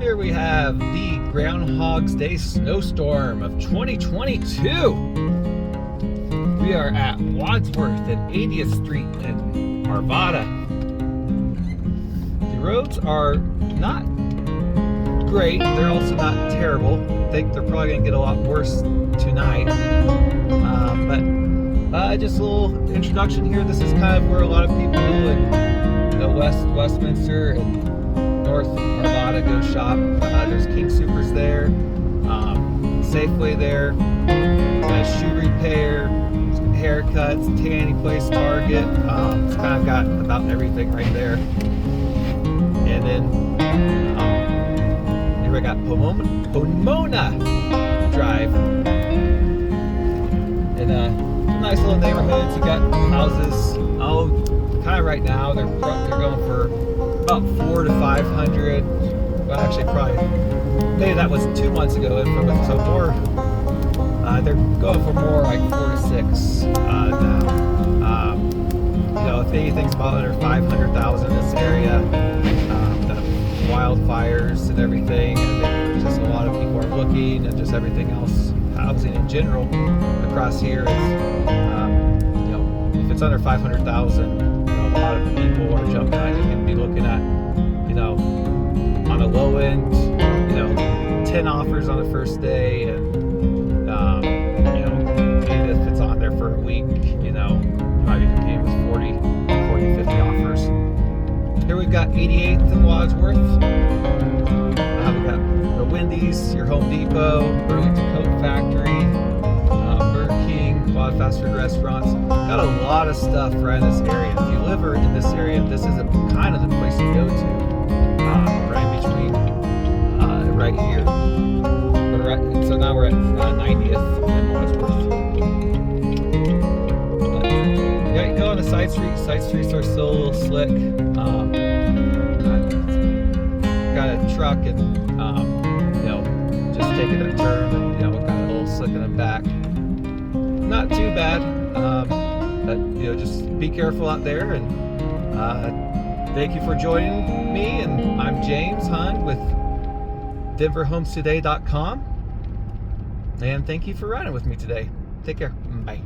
Here we have the Groundhog's Day Snowstorm of 2022. We are at Wadsworth and 80th Street in Arvada. The roads are not great. They're also not terrible. I think they're probably going to get a lot worse tonight. But just a little introduction here. This is kind of where a lot of people in the Westminster and North Arvada go shop. There's King Supers there, Safeway there, shoe repair, haircuts, tanning place, Target. It's kind of got about everything right there. And then here we got Pomona Drive. And nice little neighborhoods. You got houses. Kind of right now they're going for about 400 to 500. Well, actually, probably maybe that was 2 months ago. So more, they're going for more like 4 to 6 now. If anything's about under 500,000 in this area, the wildfires and everything, and there's just a lot of people are looking, and just everything else, housing in general across here is, if it's under 500,000. A lot of people are jumping on it. You can be looking at, on a low end, 10 offers on the first day, and maybe if it's on there for a week, you might be competing with 40, 50 offers. Here we've got 88th and Wadsworth. We've got the Wendy's, your Home Depot, Burlington Coat Factory, Burger King, a lot of fast food restaurants. Got a lot of stuff right in this area. If you live in this area, this is kind of the place to go to. Right between, right here. So now we're at 90th and Wadsworth. Yeah, you go on the side streets. Side streets are still a little slick. Got a truck and just taking a turn, and got a little slick in the back. Not too bad. But just be careful out there, and thank you for joining me. And I'm James Hund with DenverHomesToday.com, and thank you for riding with me today. Take care. Bye.